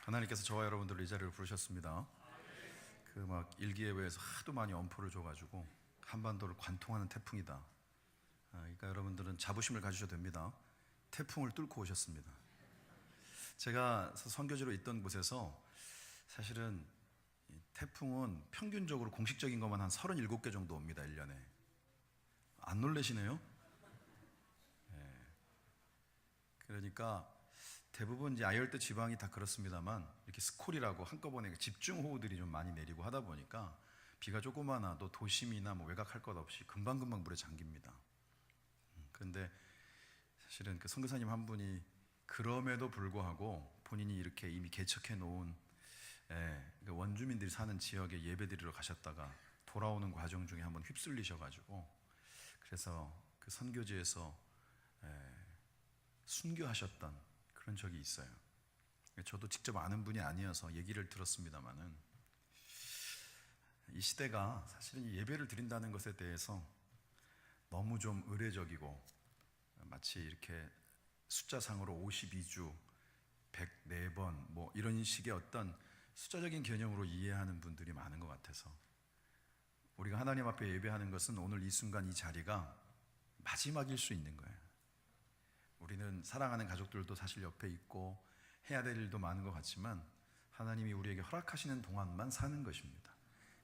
하나님께서 저와 여러분들을 이 자리로 부르셨습니다. 그 막 일기예보에서 하도 많이 엄포를 줘가지고 한반도를 관통하는 태풍이다. 그러니까 여러분들은 자부심을 가지셔도 됩니다. 태풍을 뚫고 오셨습니다. 제가 선교지로 있던 곳에서 사실은 태풍은 평균적으로 공식적인 것만 한 37개 정도 옵니다. 1년에. 안 놀라시네요? 그러니까 대부분 이제 아열대 지방이 다 그렇습니다만 이렇게 스콜이라고 한꺼번에 집중호우들이 좀 많이 내리고 하다 보니까 비가 조금만 와도 도심이나 뭐 외곽할 것 없이 금방금방 물에 잠깁니다. 그런데 사실은 그 선교사님 한 분이 그럼에도 불구하고 본인이 이렇게 이미 개척해 놓은 원주민들이 사는 지역에 예배드리러 가셨다가 돌아오는 과정 중에 한번 휩쓸리셔가지고 그래서 그 선교지에서 순교하셨던 그런 적이 있어요. 저도 직접 아는 분이 아니어서 얘기를 들었습니다만은 이 시대가 사실은 예배를 드린다는 것에 대해서 너무 좀 의례적이고 마치 이렇게 숫자상으로 52주 104번 뭐 이런 식의 어떤 숫자적인 개념으로 이해하는 분들이 많은 것 같아서 우리가 하나님 앞에 예배하는 것은 오늘 이 순간 이 자리가 마지막일 수 있는 거예요. 우리는 사랑하는 가족들도 사실 옆에 있고 해야 될 일도 많은 것 같지만 하나님이 우리에게 허락하시는 동안만 사는 것입니다.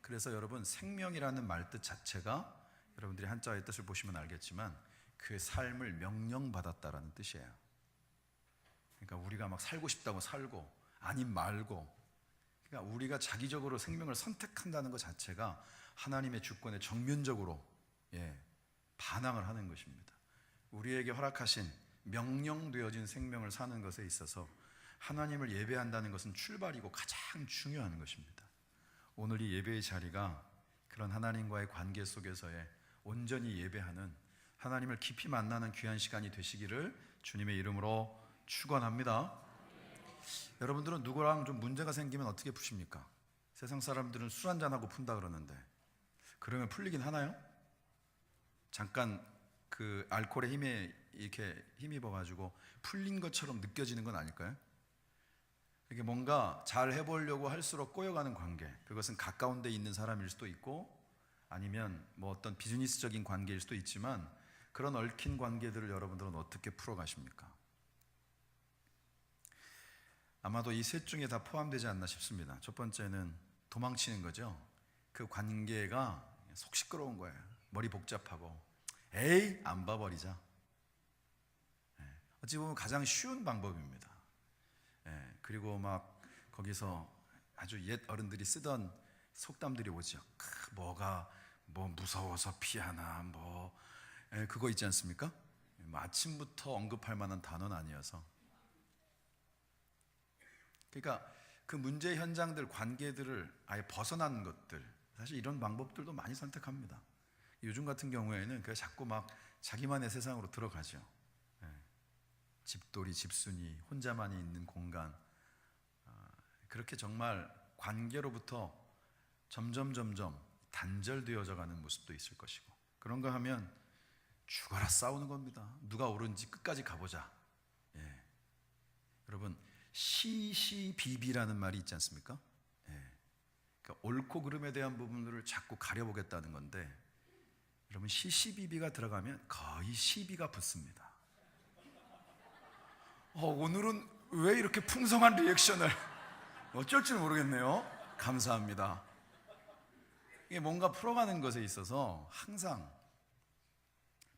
그래서 여러분 생명이라는 말뜻 자체가 여러분들이 한자의 뜻을 보시면 알겠지만 그 삶을 명령받았다라는 뜻이에요. 그러니까 우리가 막 살고 싶다고 살고 아님 말고 그러니까 우리가 자기적으로 생명을 선택한다는 것 자체가 하나님의 주권에 정면적으로 반항을 하는 것입니다. 우리에게 허락하신 명령되어진 생명을 사는 것에 있어서 하나님을 예배한다는 것은 출발이고 가장 중요한 것입니다. 오늘 이 예배의 자리가 그런 하나님과의 관계 속에서의 온전히 예배하는 하나님을 깊이 만나는 귀한 시간이 되시기를 주님의 이름으로 축원합니다. 여러분들은 누구랑 좀 문제가 생기면 어떻게 푸십니까? 세상 사람들은 술 한잔하고 푼다 그러는데 그러면 풀리긴 하나요? 잠깐 그 알코올의 힘에 이렇게 힘입어가지고 풀린 것처럼 느껴지는 건 아닐까요? 이게 뭔가 잘 해보려고 할수록 꼬여가는 관계, 그것은 가까운 데 있는 사람일 수도 있고 아니면 뭐 어떤 비즈니스적인 관계일 수도 있지만 그런 얽힌 관계들을 여러분들은 어떻게 풀어가십니까? 아마도 이 셋 중에 다 포함되지 않나 싶습니다. 첫 번째는 도망치는 거죠. 그 관계가 속 시끄러운 거예요. 머리 복잡하고 에이 안 봐버리자. 어찌 보면 가장 쉬운 방법입니다. 그리고 막 거기서 아주 옛 어른들이 쓰던 속담들이 오죠. 뭐가 뭐 무서워서 피하나 뭐 그거 있지 않습니까? 아침부터 언급할 만한 단어는 아니어서 그러니까 그 문제 현장들 관계들을 아예 벗어난 것들 사실 이런 방법들도 많이 선택합니다. 요즘 같은 경우에는 그 자꾸 막 자기만의 세상으로 들어가죠. 집돌이, 집순이, 혼자만이 있는 공간 그렇게 정말 관계로부터 점점 단절되어져 가는 모습도 있을 것이고 그런가 하면 죽어라 싸우는 겁니다. 누가 옳은지 끝까지 가보자. 여러분 시시비비라는 말이 있지 않습니까? 그러니까 옳고 그름에 대한 부분들을 자꾸 가려보겠다는 건데 여러분 시시비비가 들어가면 거의 시비가 붙습니다. 오늘은 왜 이렇게 풍성한 리액션을 어쩔 줄 모르겠네요. 감사합니다. 이게 뭔가 풀어가는 것에 있어서 항상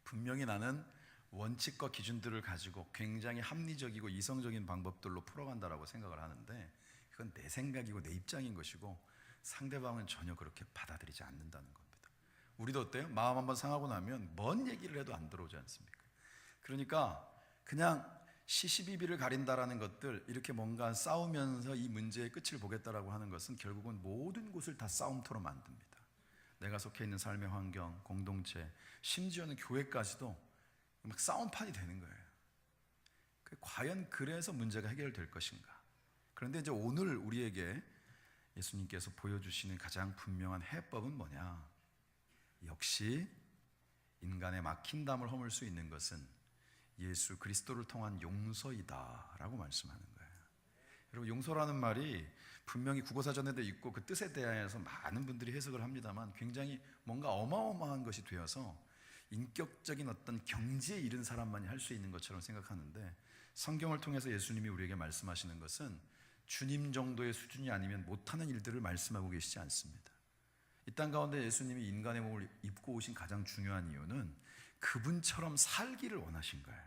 분명히 나는 원칙과 기준들을 가지고 굉장히 합리적이고 이성적인 방법들로 풀어간다라고 생각을 하는데 그건 내 생각이고 내 입장인 것이고 상대방은 전혀 그렇게 받아들이지 않는다는 겁니다. 우리도 어때요? 마음 한번 상하고 나면 뭔 얘기를 해도 안 들어오지 않습니까? 그러니까 그냥 시시비비를 가린다라는 것들 이렇게 뭔가 싸우면서 이 문제의 끝을 보겠다라고 하는 것은 결국은 모든 곳을 다 싸움터로 만듭니다. 내가 속해 있는 삶의 환경, 공동체, 심지어는 교회까지도 막 싸움판이 되는 거예요. 과연 그래서 문제가 해결될 것인가? 그런데 이제 오늘 우리에게 예수님께서 보여주시는 가장 분명한 해법은 뭐냐? 역시 인간의 막힌 담을 허물 수 있는 것은 예수 그리스도를 통한 용서이다 라고 말씀하는 거예요. 여러분, 용서라는 말이 분명히 국어사전에도 있고 그 뜻에 대해서 많은 분들이 해석을 합니다만 굉장히 뭔가 어마어마한 것이 되어서 인격적인 어떤 경지에 이른 사람만이 할 수 있는 것처럼 생각하는데, 성경을 통해서 예수님이 우리에게 말씀하시는 것은 주님 정도의 수준이 아니면 못하는 일들을 말씀하고 계시지 않습니다. 이 땅 가운데 예수님이 인간의 몸을 입고 오신 가장 중요한 이유는 그분처럼 살기를 원하신 거예요.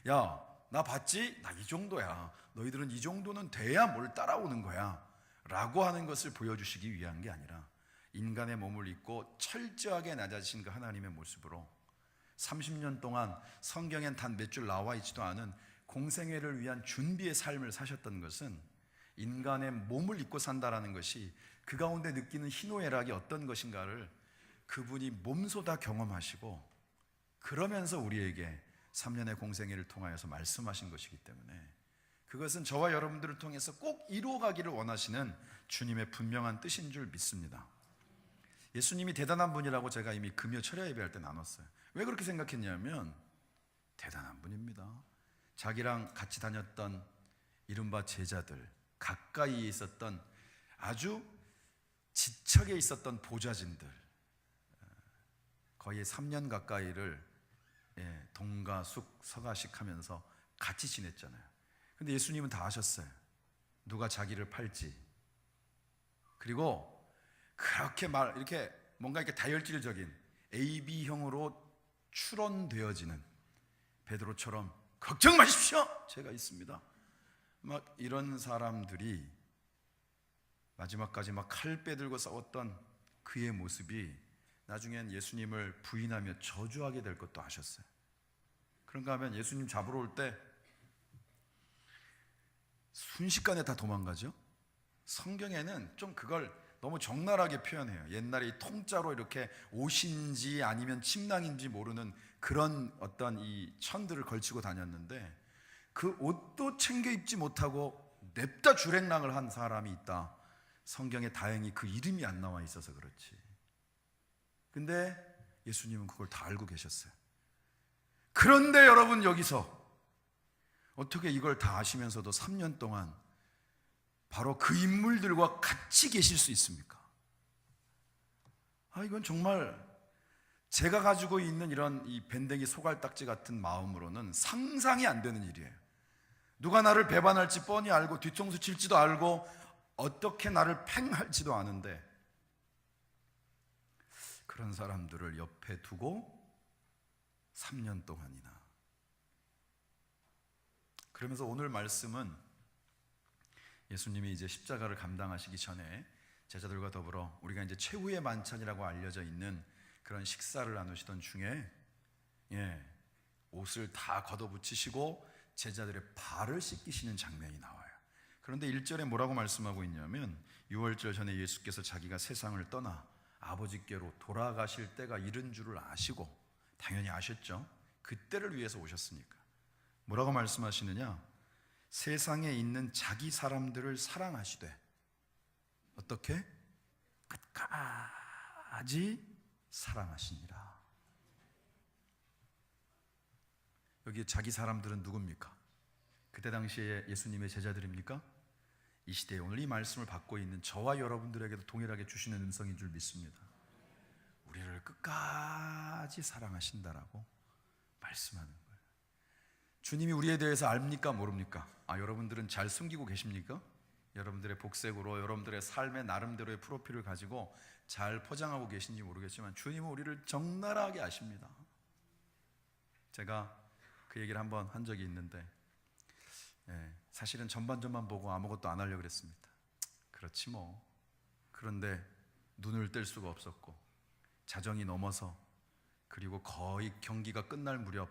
야, 나 봤지? 나 이 정도야. 너희들은 이 정도는 돼야 뭘 따라오는 거야 라고 하는 것을 보여주시기 위한 게 아니라, 인간의 몸을 입고 철저하게 낮아지신 그 하나님의 모습으로 30년 동안 성경엔 단 몇 줄 나와 있지도 않은 공생애를 위한 준비의 삶을 사셨던 것은, 인간의 몸을 입고 산다라는 것이 그 가운데 느끼는 희노애락이 어떤 것인가를 그분이 몸소 다 경험하시고, 그러면서 우리에게 3년의 공생애를 통하여서 말씀하신 것이기 때문에, 그것은 저와 여러분들을 통해서 꼭 이루어가기를 원하시는 주님의 분명한 뜻인 줄 믿습니다. 예수님이 대단한 분이라고 제가 이미 금요 철야 예배할 때 나눴어요. 왜 그렇게 생각했냐면 대단한 분입니다. 자기랑 같이 다녔던 이른바 제자들, 가까이에 있었던 아주 지척에 있었던 보좌진들, 거의 3년 가까이를 동가숙 서가식 하면서 같이 지냈잖아요. 근데 예수님은 다 아셨어요. 누가 자기를 팔지. 그리고 그렇게 이렇게 뭔가 이렇게 다혈질적인 AB형으로 추론되어지는 베드로처럼 걱정 마십시오, 제가 있습니다, 막 이런 사람들이 마지막까지 막 칼 빼들고 싸웠던 그의 모습이 나중엔 예수님을 부인하며 저주하게 될 것도 아셨어요. 그런가 하면 예수님 잡으러 올 때 순식간에 다 도망가죠. 성경에는 좀 그걸 너무 적나라하게 표현해요. 옛날에 이 통짜로 이렇게 옷인지 아니면 침낭인지 모르는 그런 어떤 이 천들을 걸치고 다녔는데, 그 옷도 챙겨 입지 못하고 냅다 주랭랑을 한 사람이 있다. 성경에 다행히 그 이름이 안 나와 있어서 그렇지. 근데 예수님은 그걸 다 알고 계셨어요. 그런데 여러분, 여기서 어떻게 이걸 다 아시면서도 3년 동안 바로 그 인물들과 같이 계실 수 있습니까? 이건 정말 제가 가지고 있는 이런 이 밴댕이 소갈딱지 같은 마음으로는 상상이 안 되는 일이에요. 누가 나를 배반할지 뻔히 알고 뒤통수 칠지도 알고 어떻게 나를 팽할지도 아는데, 그런 사람들을 옆에 두고 3년 동안이나. 그러면서 오늘 말씀은 예수님이 이제 십자가를 감당하시기 전에 제자들과 더불어 우리가 이제 최후의 만찬이라고 알려져 있는 그런 식사를 나누시던 중에 옷을 다 걷어붙이시고 제자들의 발을 씻기시는 장면이 나와요. 그런데 1절에 뭐라고 말씀하고 있냐면, 6월절 전에 예수께서 자기가 세상을 떠나 아버지께로 돌아가실 때가 이른 줄을 아시고, 당연히 아셨죠. 그때를 위해서 오셨으니까. 뭐라고 말씀하시느냐? 세상에 있는 자기 사람들을 사랑하시되, 어떻게? 끝까지 사랑하시니라. 여기 자기 사람들은 누굽니까? 그때 당시에 예수님의 제자들입니까? 이 시대에 오늘 이 말씀을 받고 있는 저와 여러분들에게도 동일하게 주시는 음성인 줄 믿습니다. 우리를 끝까지 사랑하신다라고 말씀하는 거예요. 주님이 우리에 대해서 압니까? 모릅니까? 여러분들은 잘 숨기고 계십니까? 여러분들의 복색으로 여러분들의 삶의 나름대로의 프로필을 가지고 잘 포장하고 계신지 모르겠지만 주님은 우리를 적나라하게 아십니다. 제가 그 얘기를 한번 한 적이 있는데, 사실은 전반전만 보고 아무것도 안 하려고 그랬습니다. 그렇지 뭐. 그런데 눈을 뗄 수가 없었고, 자정이 넘어서, 그리고 거의 경기가 끝날 무렵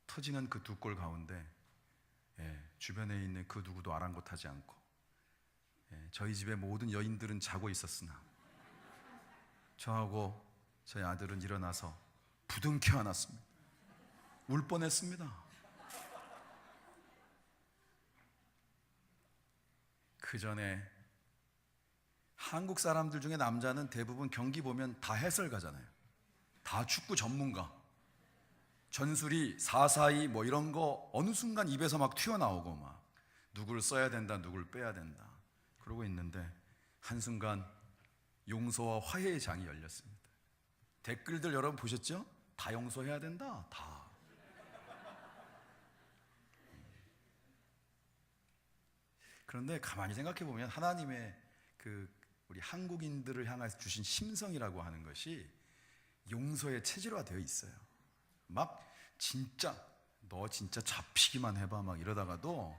터지는 그 두 골 가운데 주변에 있는 그 누구도 아랑곳하지 않고, 저희 집의 모든 여인들은 자고 있었으나 저하고 저희 아들은 일어나서 부둥켜 안았습니다. 울 뻔했습니다. 그 전에 한국 사람들 중에 남자는 대부분 경기 보면 다 해설가잖아요. 다 축구 전문가. 전술이 4-4-2 뭐 이런 거 어느 순간 입에서 막 튀어나오고 막 누구를 써야 된다, 누구를 빼야 된다. 그러고 있는데 한순간 용서와 화해의 장이 열렸습니다. 댓글들 여러분 보셨죠? 다 용서해야 된다. 다. 그런데 가만히 생각해 보면 하나님의 우리 한국인들을 향해서 주신 심성이라고 하는 것이 용서의 체질화되어 있어요. 막 진짜 너 진짜 잡히기만 해봐 막 이러다가도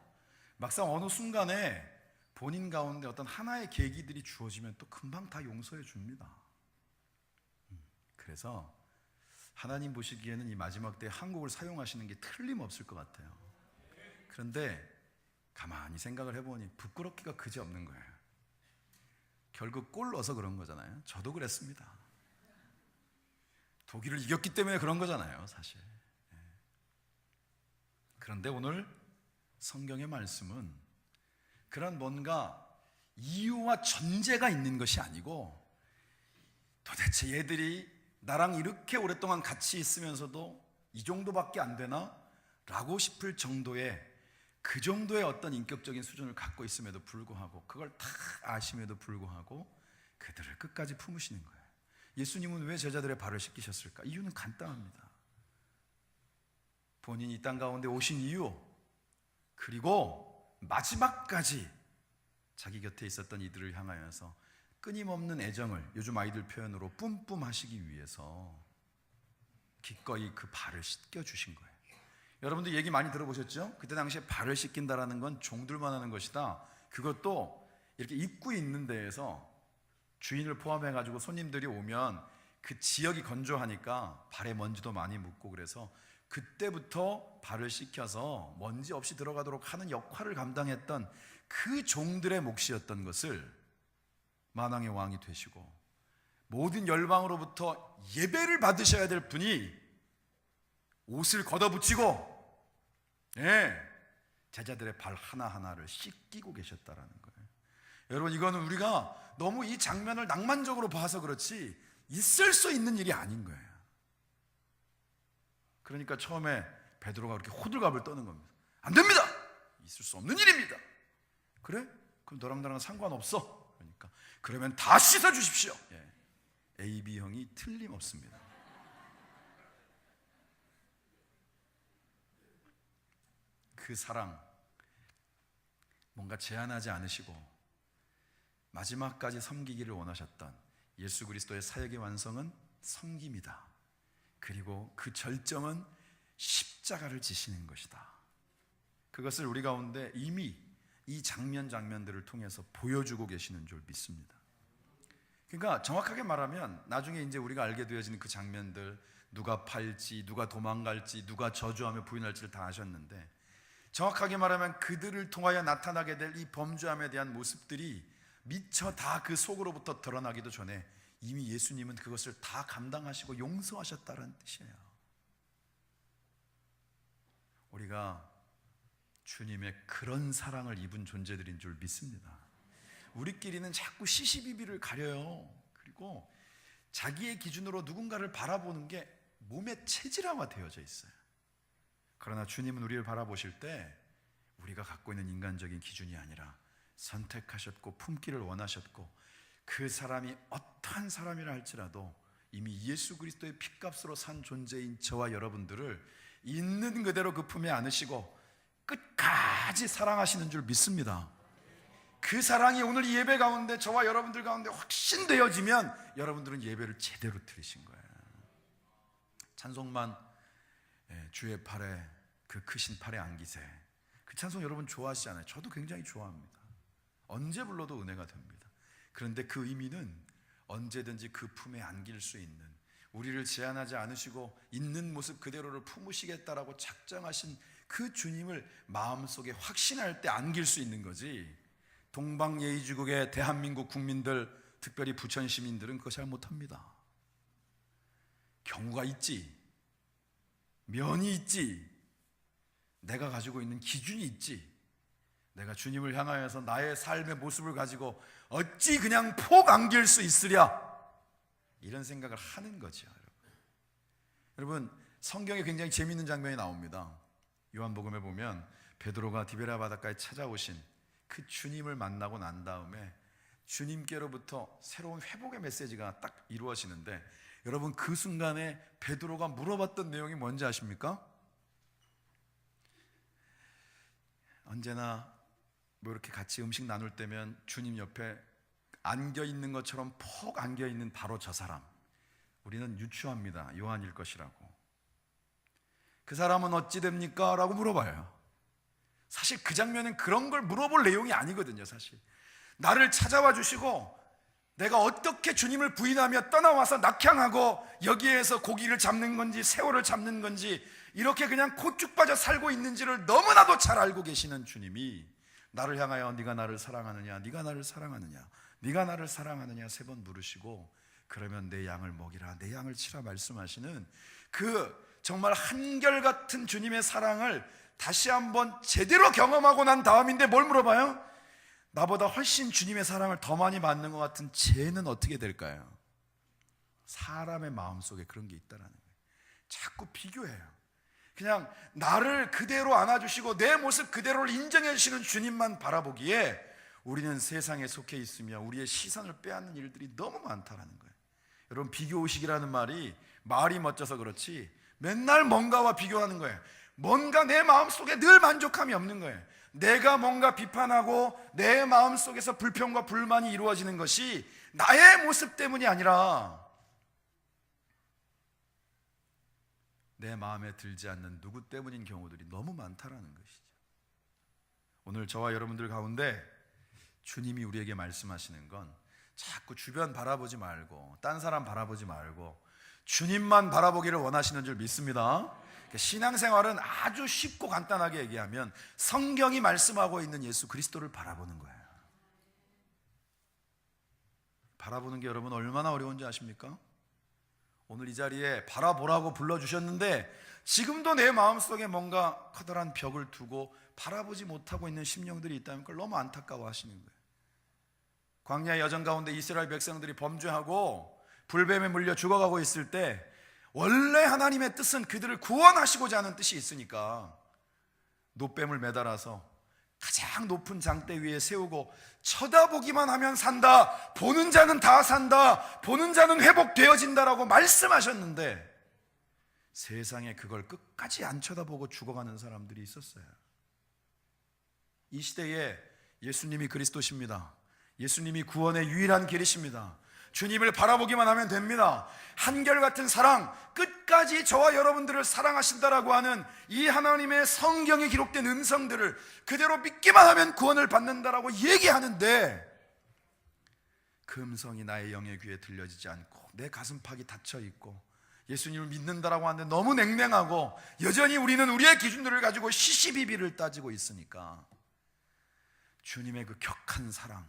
막상 어느 순간에 본인 가운데 어떤 하나의 계기들이 주어지면 또 금방 다 용서해 줍니다. 그래서 하나님 보시기에는 이 마지막 때에 한국을 사용하시는 게 틀림없을 것 같아요. 그런데 가만히 생각을 해보니 부끄럽기가 그지없는 거예요. 결국 골 넣어서 그런 거잖아요. 저도 그랬습니다. 독일을 이겼기 때문에 그런 거잖아요, 사실. 그런데 오늘 성경의 말씀은 그런 뭔가 이유와 전제가 있는 것이 아니고 도대체 얘들이 나랑 이렇게 오랫동안 같이 있으면서도 이 정도밖에 안 되나? 라고 싶을 정도의 그 정도의 어떤 인격적인 수준을 갖고 있음에도 불구하고 그걸 다 아심에도 불구하고 그들을 끝까지 품으시는 거예요. 예수님은 왜 제자들의 발을 씻기셨을까? 이유는 간단합니다. 본인이 이 땅 가운데 오신 이유, 그리고 마지막까지 자기 곁에 있었던 이들을 향하여서 끊임없는 애정을 요즘 아이들 표현으로 뿜뿜하시기 위해서 기꺼이 그 발을 씻겨주신 거예요. 여러분들 얘기 많이 들어보셨죠? 그때 당시에 발을 씻긴다라는 건 종들만 하는 것이다. 그것도 이렇게 입구에 있는 데에서 주인을 포함해가지고 손님들이 오면 그 지역이 건조하니까 발에 먼지도 많이 묻고 그래서 그때부터 발을 씻겨서 먼지 없이 들어가도록 하는 역할을 감당했던 그 종들의 몫이었던 것을 만왕의 왕이 되시고 모든 열방으로부터 예배를 받으셔야 될 분이 옷을 걷어붙이고 제자들의 발 하나하나를 씻기고 계셨다라는 거예요. 여러분, 이거는 우리가 너무 이 장면을 낭만적으로 봐서 그렇지 있을 수 있는 일이 아닌 거예요. 그러니까 처음에 베드로가 그렇게 호들갑을 떠는 겁니다. 안 됩니다. 있을 수 없는 일입니다. 그래? 그럼 너랑 나랑 상관없어. 그러니까 그러면 다 씻어 주십시오. AB형이 틀림없습니다. 그 사랑, 뭔가 제한하지 않으시고 마지막까지 섬기기를 원하셨던 예수 그리스도의 사역의 완성은 섬김이다. 그리고 그 절정은 십자가를 지시는 것이다. 그것을 우리 가운데 이미 이 장면들을 통해서 보여주고 계시는 줄 믿습니다. 그러니까 정확하게 말하면 나중에 이제 우리가 알게 되어지는 그 장면들, 누가 팔지, 누가 도망갈지, 누가 저주하며 부인할지를 다 아셨는데 정확하게 말하면 그들을 통하여 나타나게 될 이 범죄함에 대한 모습들이 미처 다 그 속으로부터 드러나기도 전에 이미 예수님은 그것을 다 감당하시고 용서하셨다는 뜻이에요. 우리가 주님의 그런 사랑을 입은 존재들인 줄 믿습니다. 우리끼리는 자꾸 시시비비를 가려요. 그리고 자기의 기준으로 누군가를 바라보는 게 몸에 체질화가 되어져 있어요. 그러나 주님은 우리를 바라보실 때 우리가 갖고 있는 인간적인 기준이 아니라 선택하셨고 품기를 원하셨고 그 사람이 어떠한 사람이라 할지라도 이미 예수 그리스도의 핏값으로 산 존재인 저와 여러분들을 있는 그대로 그 품에 안으시고 끝까지 사랑하시는 줄 믿습니다. 그 사랑이 오늘 이 예배 가운데 저와 여러분들 가운데 확신되어지면 여러분들은 예배를 제대로 드리신 거예요. 찬송만 주의 팔에 그 크신 팔에 안기세, 그 찬송 여러분 좋아하시잖아요. 저도 굉장히 좋아합니다. 언제 불러도 은혜가 됩니다. 그런데 그 의미는 언제든지 그 품에 안길 수 있는, 우리를 제한하지 않으시고 있는 모습 그대로를 품으시겠다라고 작정하신 그 주님을 마음속에 확신할 때 안길 수 있는 거지, 동방예의지국의 대한민국 국민들, 특별히 부천 시민들은 그거 잘 못합니다. 경우가 있지, 면이 있지, 내가 가지고 있는 기준이 있지. 내가 주님을 향하여서 나의 삶의 모습을 가지고 어찌 그냥 폭 안길 수 있으랴, 이런 생각을 하는 거죠. 여러분, 성경에 굉장히 재미있는 장면이 나옵니다. 요한복음에 보면 베드로가 디베랴 바닷가에 찾아오신 그 주님을 만나고 난 다음에 주님께로부터 새로운 회복의 메시지가 딱 이루어지는데, 여러분 그 순간에 베드로가 물어봤던 내용이 뭔지 아십니까? 언제나 뭐 이렇게 같이 음식 나눌 때면 주님 옆에 안겨 있는 것처럼 푹 안겨 있는 바로 저 사람, 우리는 유추합니다. 요한일 것이라고. 그 사람은 어찌 됩니까? 라고 물어봐요. 사실 그 장면은 그런 걸 물어볼 내용이 아니거든요. 사실 나를 찾아와 주시고 내가 어떻게 주님을 부인하며 떠나와서 낙향하고 여기에서 고기를 잡는 건지 새우를 잡는 건지 이렇게 그냥 곧 빠져 살고 있는지를 너무나도 잘 알고 계시는 주님이 나를 향하여 네가 나를 사랑하느냐, 네가 나를 사랑하느냐, 네가 나를 사랑하느냐 3번 물으시고, 그러면 내 양을 먹이라, 내 양을 치라 말씀하시는 그 정말 한결같은 주님의 사랑을 다시 한번 제대로 경험하고 난 다음인데 뭘 물어봐요? 나보다 훨씬 주님의 사랑을 더 많이 받는 것 같은 쟤는 어떻게 될까요? 사람의 마음속에 그런 게 있다는 거예요. 자꾸 비교해요. 그냥 나를 그대로 안아주시고 내 모습 그대로를 인정해 주시는 주님만 바라보기에 우리는 세상에 속해 있으며 우리의 시선을 빼앗는 일들이 너무 많다는 거예요. 여러분, 비교의식이라는 말이 멋져서 그렇지 맨날 뭔가와 비교하는 거예요. 뭔가 내 마음속에 늘 만족함이 없는 거예요. 내가 뭔가 비판하고 내 마음속에서 불평과 불만이 이루어지는 것이 나의 모습 때문이 아니라 내 마음에 들지 않는 누구 때문인 경우들이 너무 많다라는 것이죠. 오늘 저와 여러분들 가운데 주님이 우리에게 말씀하시는 건 자꾸 주변 바라보지 말고 딴 사람 바라보지 말고 주님만 바라보기를 원하시는 줄 믿습니다. 신앙생활은 아주 쉽고 간단하게 얘기하면 성경이 말씀하고 있는 예수 그리스도를 바라보는 거예요. 바라보는 게 여러분 얼마나 어려운지 아십니까? 오늘 이 자리에 바라보라고 불러주셨는데 지금도 내 마음속에 뭔가 커다란 벽을 두고 바라보지 못하고 있는 심령들이 있다면 그걸 너무 안타까워 하시는 거예요. 광야의 여정 가운데 이스라엘 백성들이 범죄하고 불뱀에 물려 죽어가고 있을 때 원래 하나님의 뜻은 그들을 구원하시고자 하는 뜻이 있으니까 노뱀을 매달아서 가장 높은 장대 위에 세우고 쳐다보기만 하면 산다, 보는 자는 다 산다, 보는 자는 회복되어진다라고 말씀하셨는데 세상에 그걸 끝까지 안 쳐다보고 죽어가는 사람들이 있었어요. 이 시대에 예수님이 그리스도십니다. 예수님이 구원의 유일한 길이십니다. 주님을 바라보기만 하면 됩니다. 한결같은 사랑, 끝까지 저와 여러분들을 사랑하신다라고 하는 이 하나님의 성경에 기록된 음성들을 그대로 믿기만 하면 구원을 받는다라고 얘기하는데 그 음성이 나의 영의 귀에 들려지지 않고 내 가슴팍이 닫혀있고 예수님을 믿는다라고 하는데 너무 냉랭하고 여전히 우리는 우리의 기준들을 가지고 시시비비를 따지고 있으니까 주님의 그 격한 사랑,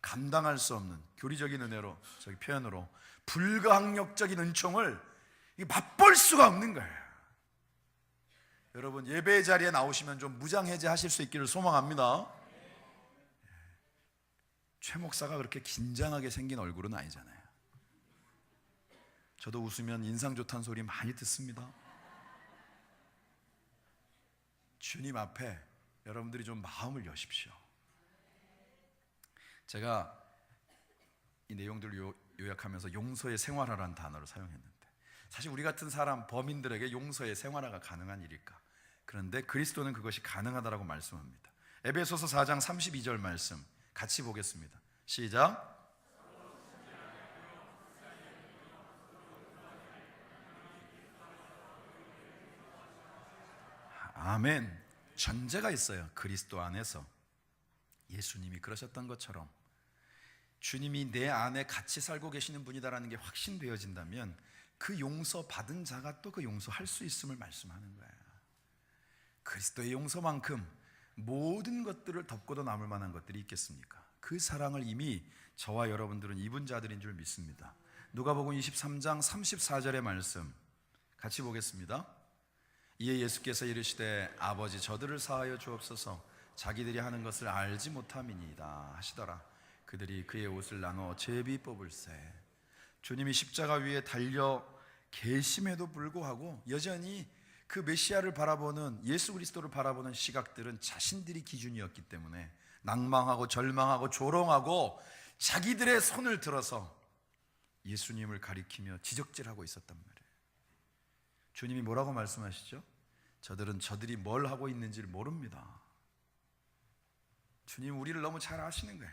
감당할 수 없는 교리적인 은혜로, 표현으로 불가항력적인 은총을 맛볼 수가 없는 거예요. 여러분, 예배의 자리에 나오시면 좀 무장해제 하실 수 있기를 소망합니다. 최 목사가 그렇게 긴장하게 생긴 얼굴은 아니잖아요. 저도 웃으면 인상 좋다는 소리 많이 듣습니다. 주님 앞에 여러분들이 좀 마음을 여십시오. 제가 이 내용들을 요약하면서 용서의 생활화라는 단어를 사용했는데 사실 우리 같은 사람 범인들에게 용서의 생활화가 가능한 일일까? 그런데 그리스도는 그것이 가능하다라고 말씀합니다. 에베소서 4장 32절 말씀 같이 보겠습니다. 시작. 아멘. 전제가 있어요. 그리스도 안에서 예수님이 그러셨던 것처럼 주님이 내 안에 같이 살고 계시는 분이다라는 게 확신되어진다면 그 용서 받은 자가 또 그 용서할 수 있음을 말씀하는 거예요. 그리스도의 용서만큼 모든 것들을 덮고도 남을 만한 것들이 있겠습니까? 그 사랑을 이미 저와 여러분들은 입은 자들인 줄 믿습니다. 누가복음 23장 34절의 말씀 같이 보겠습니다. 이에 예수께서 이르시되 아버지 저들을 사하여 주옵소서 자기들이 하는 것을 알지 못함이니이다 하시더라. 그들이 그의 옷을 나눠 제비 뽑을세. 주님이 십자가 위에 달려 계심에도 불구하고 여전히 그 메시아를 바라보는, 예수 그리스도를 바라보는 시각들은 자신들이 기준이었기 때문에 낭망하고 절망하고 조롱하고 자기들의 손을 들어서 예수님을 가리키며 지적질하고 있었단 말이에요. 주님이 뭐라고 말씀하시죠? 저들이 뭘 하고 있는지를 모릅니다. 주님 우리를 너무 잘 아시는 거예요.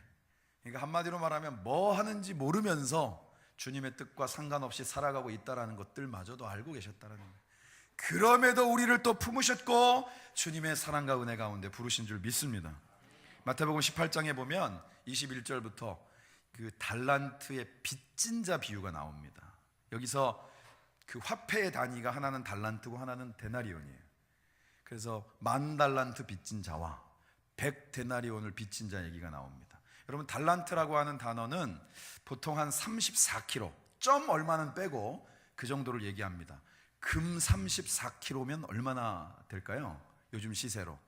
그러니까 한마디로 말하면 뭐 하는지 모르면서 주님의 뜻과 상관없이 살아가고 있다는 것들마저도 알고 계셨다는 거예요. 그럼에도 우리를 또 품으셨고 주님의 사랑과 은혜 가운데 부르신 줄 믿습니다. 마태복음 18장에 보면 21절부터 그 달란트의 빚진 자 비유가 나옵니다. 여기서 그 화폐의 단위가 하나는 달란트고 하나는 데나리온이에요. 그래서 10,000달란트 빚진 자와 100데나리온을 빚진 자 얘기가 나옵니다. 여러분 달란트라고 하는 단어는 보통 한 34kg, 점 얼마는 빼고 그 정도를 얘기합니다. 금 34kg면 얼마나 될까요? 요즘 시세로.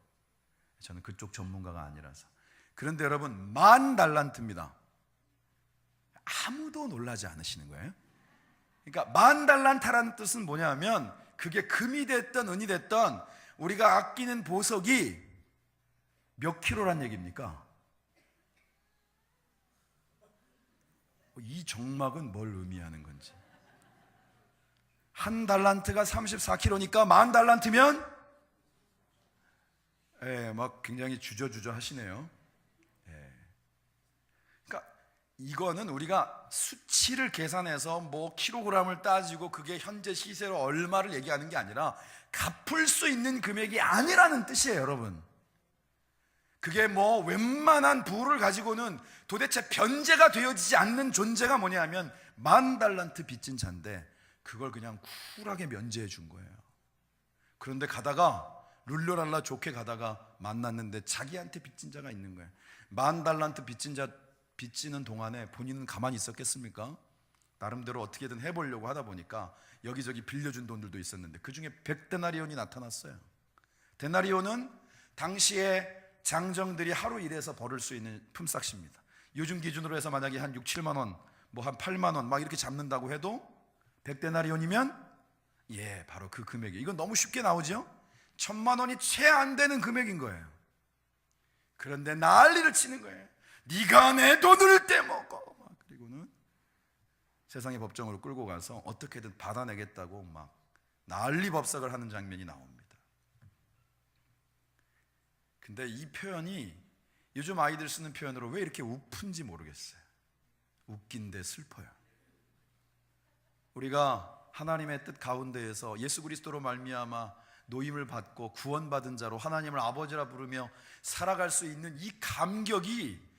저는 그쪽 전문가가 아니라서. 그런데 여러분 10,000달란트입니다. 아무도 놀라지 않으시는 거예요. 그러니까 10,000달란트라는 뜻은 뭐냐면 그게 금이 됐던 은이 됐던 우리가 아끼는 보석이 몇 킬로란 얘기입니까? 이 정막은 뭘 의미하는 건지. 한 달란트가 34kg니까 10,000달란트면 막 굉장히 주저주저 하시네요. 그러니까 이거는 우리가 수치를 계산해서 뭐 킬로그램을 따지고 그게 현재 시세로 얼마를 얘기하는 게 아니라 갚을 수 있는 금액이 아니라는 뜻이에요, 여러분. 그게 뭐 웬만한 부를 가지고는 도대체 변제가 되어지지 않는 존재가 뭐냐면 10,000달란트 빚진 자인데 그걸 그냥 쿨하게 면제해 준 거예요. 그런데 가다가 룰루랄라 좋게 가다가 만났는데 자기한테 빚진 자가 있는 거예요. 10,000달란트 빚진 자 빚지는 동안에 본인은 가만히 있었겠습니까? 나름대로 어떻게든 해보려고 하다 보니까 여기저기 빌려준 돈들도 있었는데 그 중에 100데나리온이 나타났어요. 데나리온은 당시에 장정들이 하루 일해서 벌을 수 있는 품삯입니다. 요즘 기준으로 해서 만약에 한 6, 7만 원, 뭐 한 8만 원 막 이렇게 잡는다고 해도 100데나리온이면 바로 그 금액이. 이건 너무 쉽게 나오죠? 1,000만 원이 채 안 되는 금액인 거예요. 그런데 난리를 치는 거예요. 네가 내 돈을 떼먹어. 그리고는 세상의 법정으로 끌고 가서 어떻게든 받아내겠다고 막 난리법석을 하는 장면이 나옵니다. 근데 이 표현이 요즘 아이들 쓰는 표현으로 왜 이렇게 우픈지 모르겠어요. 웃긴데 슬퍼요. 우리가 하나님의 뜻 가운데에서 예수 그리스도로 말미암아 노임을 받고 구원받은 자로 하나님을 아버지라 부르며 살아갈 수 있는 이 감격이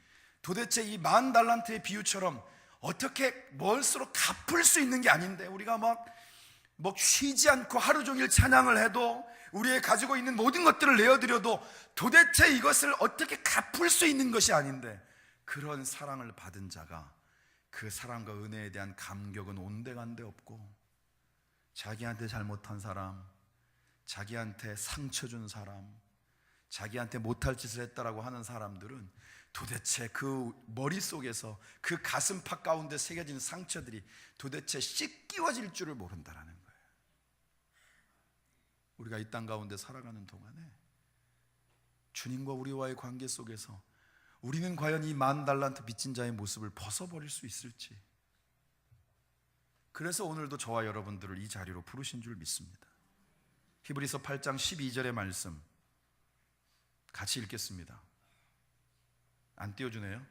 도대체 이 10,000달란트의 비유처럼 어떻게 뭘수록 갚을 수 있는 게 아닌데 우리가 막 쉬지 않고 하루 종일 찬양을 해도 우리의 가지고 있는 모든 것들을 내어드려도 도대체 이것을 어떻게 갚을 수 있는 것이 아닌데 그런 사랑을 받은 자가 그 사랑과 은혜에 대한 감격은 온데간데 없고 자기한테 잘못한 사람, 자기한테 상처 준 사람, 자기한테 못할 짓을 했다라고 하는 사람들은 도대체 그 머릿속에서 그 가슴팍 가운데 새겨진 상처들이 도대체 씻기워질 줄을 모른다라는 거예요. 우리가 이 땅 가운데 살아가는 동안에 주님과 우리와의 관계 속에서 우리는 과연 이 10,000달란트 빚진 자의 모습을 벗어버릴 수 있을지. 그래서 오늘도 저와 여러분들을 이 자리로 부르신 줄 믿습니다. 히브리서 8장 12절의 말씀 같이 읽겠습니다. 안 띄워주네요.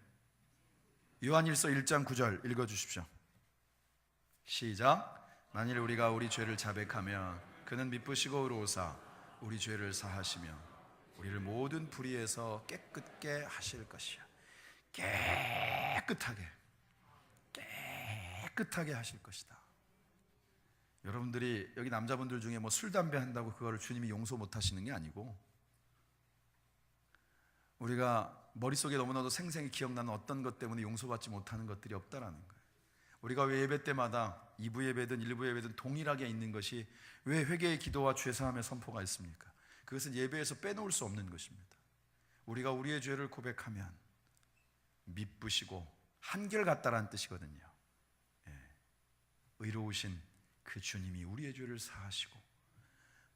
요한일서 1장 9절 읽어주십시오. 시작. 만일 우리가 우리 죄를 자백하면 그는 미쁘시고 의로우사 우리 죄를 사하시며 우리를 모든 불의에서 깨끗게 하실 것이야. 깨끗하게 하실 것이다. 여러분들이 여기 남자분들 중에 뭐 술, 담배 한다고 그거를 주님이 용서 못 하시는 게 아니고 우리가 머릿속에 너무나도 생생히 기억나는 어떤 것 때문에 용서받지 못하는 것들이 없다라는 거예요. 우리가 왜 예배 때마다 2부 예배든 1부 예배든 동일하게 있는 것이 왜 회개의 기도와 죄사함의 선포가 있습니까? 그것은 예배에서 빼놓을 수 없는 것입니다. 우리가 우리의 죄를 고백하면 미쁘시고 한결같다라는 뜻이거든요. 의로우신 그 주님이 우리의 죄를 사하시고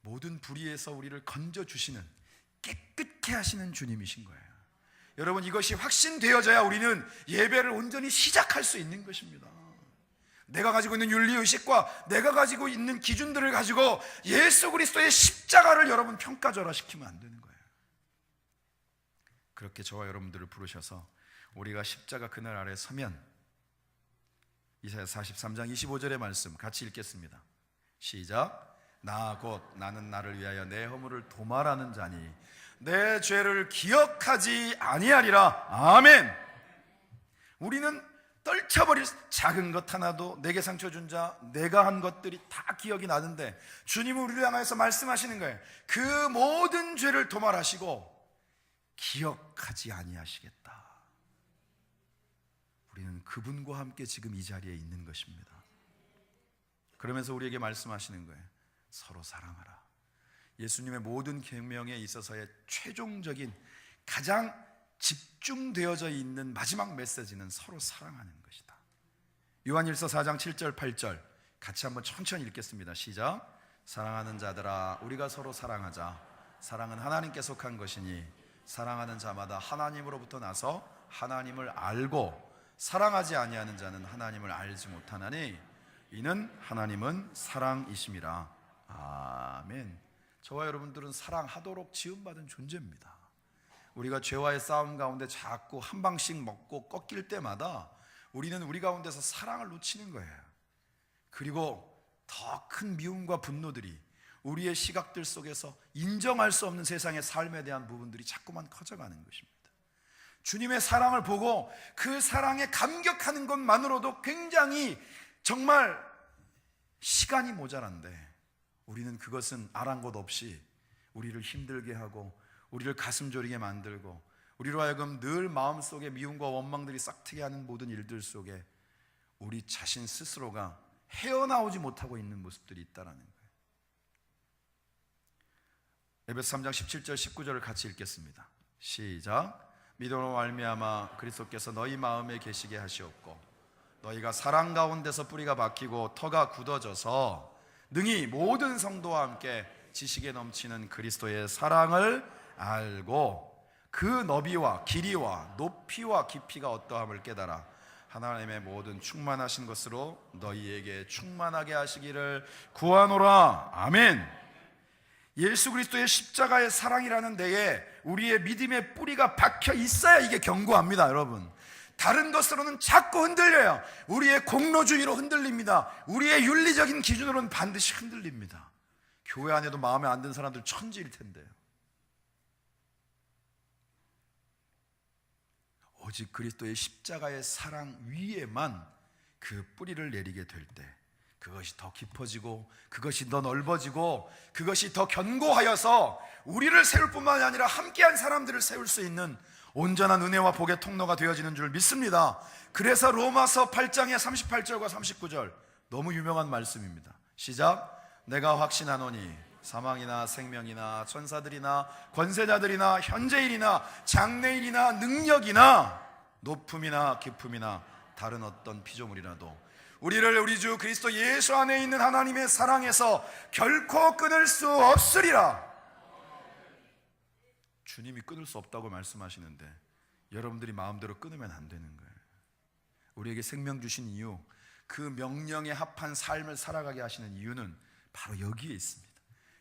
모든 불의에서 우리를 건져주시는, 깨끗게 하시는 주님이신 거예요. 여러분, 이것이 확신되어져야 우리는 예배를 온전히 시작할 수 있는 것입니다. 내가 가지고 있는 윤리의식과 내가 가지고 있는 기준들을 가지고 예수 그리스도의 십자가를 여러분 평가절하시키면 안 되는 거예요. 그렇게 저와 여러분들을 부르셔서 우리가 십자가 그늘 아래 서면, 이사야 43장 25절의 말씀 같이 읽겠습니다. 시작. 나 곧 나는 나를 위하여 내 허물을 도말하는 자니 내 죄를 기억하지 아니하리라. 아멘. 우리는 떨쳐버릴 작은 것 하나도, 내게 상처 준 자, 내가 한 것들이 다 기억이 나는데 주님은 우리를 향해서 말씀하시는 거예요. 그 모든 죄를 도말하시고 기억하지 아니하시겠다. 우리는 그분과 함께 지금 이 자리에 있는 것입니다. 그러면서 우리에게 말씀하시는 거예요. 서로 사랑하라. 예수님의 모든 계명에 있어서의 최종적인, 가장 집중되어져 있는 마지막 메시지는 서로 사랑하는 것이다. 요한일서 4장 7절 8절 같이 한번 천천히 읽겠습니다. 시작. 사랑하는 자들아, 우리가 서로 사랑하자. 사랑은 하나님께 속한 것이니 사랑하는 자마다 하나님으로부터 나서 하나님을 알고, 사랑하지 아니하는 자는 하나님을 알지 못하나니 이는 하나님은 사랑이심이라. 아멘. 저와 여러분들은 사랑하도록 지음받은 존재입니다. 우리가 죄와의 싸움 가운데 자꾸 한 방씩 먹고 꺾일 때마다 우리는 우리 가운데서 사랑을 놓치는 거예요. 그리고 더 큰 미움과 분노들이 우리의 시각들 속에서 인정할 수 없는 세상의 삶에 대한 부분들이 자꾸만 커져가는 것입니다. 주님의 사랑을 보고 그 사랑에 감격하는 것만으로도 굉장히 정말 시간이 모자란데, 우리는 그것은 아랑곳 없이 우리를 힘들게 하고 우리를 가슴 졸이게 만들고 우리로 하여금 늘 마음속에 미움과 원망들이 싹트게 하는 모든 일들 속에 우리 자신 스스로가 헤어나오지 못하고 있는 모습들이 있다는 거예요. 에베소 3장 17절 19절을 같이 읽겠습니다. 시작. 믿음으로 말미암아 그리스도께서 너희 마음에 계시게 하시옵고 너희가 사랑 가운데서 뿌리가 박히고 터가 굳어져서 능히 모든 성도와 함께 지식에 넘치는 그리스도의 사랑을 알고 그 너비와 길이와 높이와 깊이가 어떠함을 깨달아 하나님의 모든 충만하신 것으로 너희에게 충만하게 하시기를 구하노라. 아멘. 예수 그리스도의 십자가의 사랑이라는 데에 우리의 믿음의 뿌리가 박혀 있어야 이게 견고합니다. 여러분, 다른 것으로는 자꾸 흔들려요. 우리의 공로주의로 흔들립니다. 우리의 윤리적인 기준으로는 반드시 흔들립니다. 교회 안에도 마음에 안 드는 사람들 천지일 텐데요. 오직 그리스도의 십자가의 사랑 위에만 그 뿌리를 내리게 될 때 그것이 더 깊어지고 그것이 더 넓어지고 그것이 더 견고하여서 우리를 세울 뿐만 아니라 함께한 사람들을 세울 수 있는 온전한 은혜와 복의 통로가 되어지는 줄 믿습니다. 그래서 로마서 8장의 38절과 39절 너무 유명한 말씀입니다. 시작. 내가 확신하노니 사망이나 생명이나 천사들이나 권세자들이나 현재일이나 장래일이나 능력이나 높음이나 깊음이나 다른 어떤 피조물이라도 우리를 우리 주 그리스도 예수 안에 있는 하나님의 사랑에서 결코 끊을 수 없으리라. 주님이 끊을 수 없다고 말씀하시는데 여러분들이 마음대로 끊으면 안 되는 거예요. 우리에게 생명 주신 이유, 그 명령에 합한 삶을 살아가게 하시는 이유는 바로 여기에 있습니다.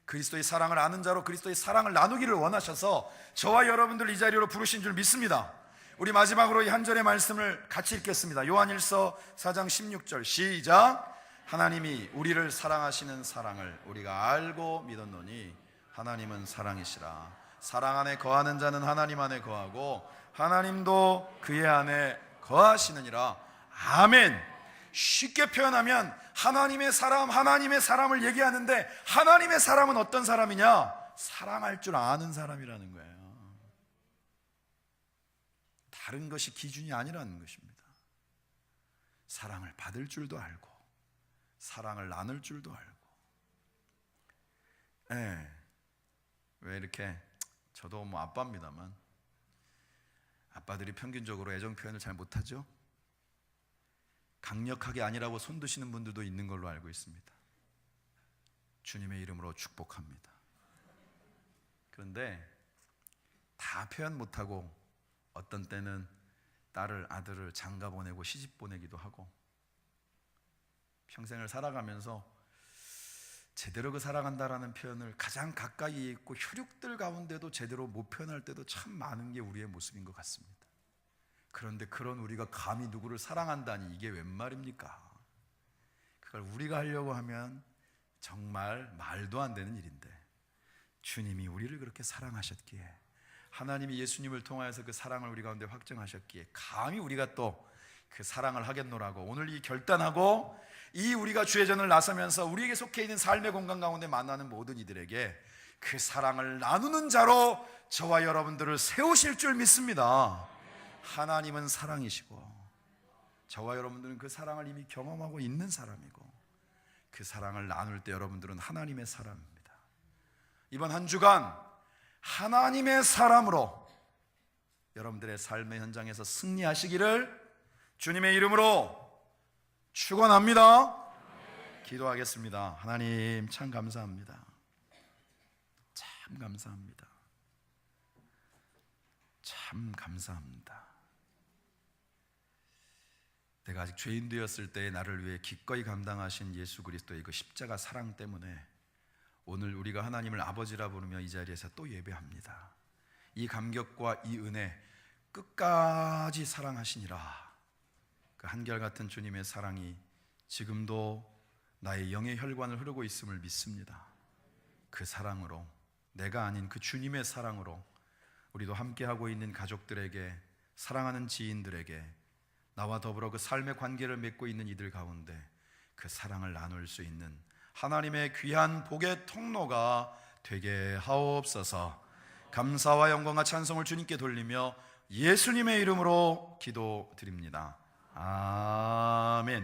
그리스도의 사랑을 아는 자로 그리스도의 사랑을 나누기를 원하셔서 저와 여러분들 이 자리로 부르신 줄 믿습니다. 우리 마지막으로 이 한 절의 말씀을 같이 읽겠습니다. 요한일서 4장 16절 시작. 하나님이 우리를 사랑하시는 사랑을 우리가 알고 믿었노니 하나님은 사랑이시라. 사랑 안에 거하는 자는 하나님 안에 거하고 하나님도 그의 안에 거하시느니라. 아멘. 쉽게 표현하면 하나님의 사람을 얘기하는데 하나님의 사람은 어떤 사람이냐? 사랑할 줄 아는 사람이라는 거예요. 다른 것이 기준이 아니라는 것입니다. 사랑을 받을 줄도 알고 사랑을 나눌 줄도 알고. 왜 이렇게, 저도 뭐 아빠입니다만 아빠들이 평균적으로 애정 표현을 잘 못하죠? 강력하게 아니라고 손드시는 분들도 있는 걸로 알고 있습니다. 주님의 이름으로 축복합니다. 그런데 다 표현 못하고 어떤 때는 딸을, 아들을 장가 보내고 시집 보내기도 하고 평생을 살아가면서 제대로 그 사랑한다라는 표현을 가장 가까이 있고 혈육들 가운데도 제대로 못 표현할 때도 참 많은 게 우리의 모습인 것 같습니다. 그런데 그런 우리가 감히 누구를 사랑한다니 이게 웬 말입니까? 그걸 우리가 하려고 하면 정말 말도 안 되는 일인데 주님이 우리를 그렇게 사랑하셨기에, 하나님이 예수님을 통하여서 그 사랑을 우리 가운데 확증하셨기에 감히 우리가 또 그 사랑을 하겠노라고 오늘 이 결단하고 이 우리가 주의 전을 나서면서 우리에게 속해 있는 삶의 공간 가운데 만나는 모든 이들에게 그 사랑을 나누는 자로 저와 여러분들을 세우실 줄 믿습니다. 하나님은 사랑이시고 저와 여러분들은 그 사랑을 이미 경험하고 있는 사람이고 그 사랑을 나눌 때 여러분들은 하나님의 사람입니다. 이번 한 주간 하나님의 사람으로 여러분들의 삶의 현장에서 승리하시기를 주님의 이름으로 축원합니다. 기도하겠습니다. 하나님 참 감사합니다. 참 감사합니다. 참 감사합니다. 내가 아직 죄인 되었을 때 나를 위해 기꺼이 감당하신 예수 그리스도의 그 십자가 사랑 때문에 오늘 우리가 하나님을 아버지라 부르며 이 자리에서 또 예배합니다. 이 감격과 이 은혜 끝까지 사랑하시니라. 그 한결같은 주님의 사랑이 지금도 나의 영의 혈관을 흐르고 있음을 믿습니다. 그 사랑으로, 내가 아닌 그 주님의 사랑으로 우리도 함께하고 있는 가족들에게, 사랑하는 지인들에게, 나와 더불어 그 삶의 관계를 맺고 있는 이들 가운데 그 사랑을 나눌 수 있는 하나님의 귀한 복의 통로가 되게 하옵소서. 감사와 영광과 찬송을 주님께 돌리며 예수님의 이름으로 기도드립니다. 아멘.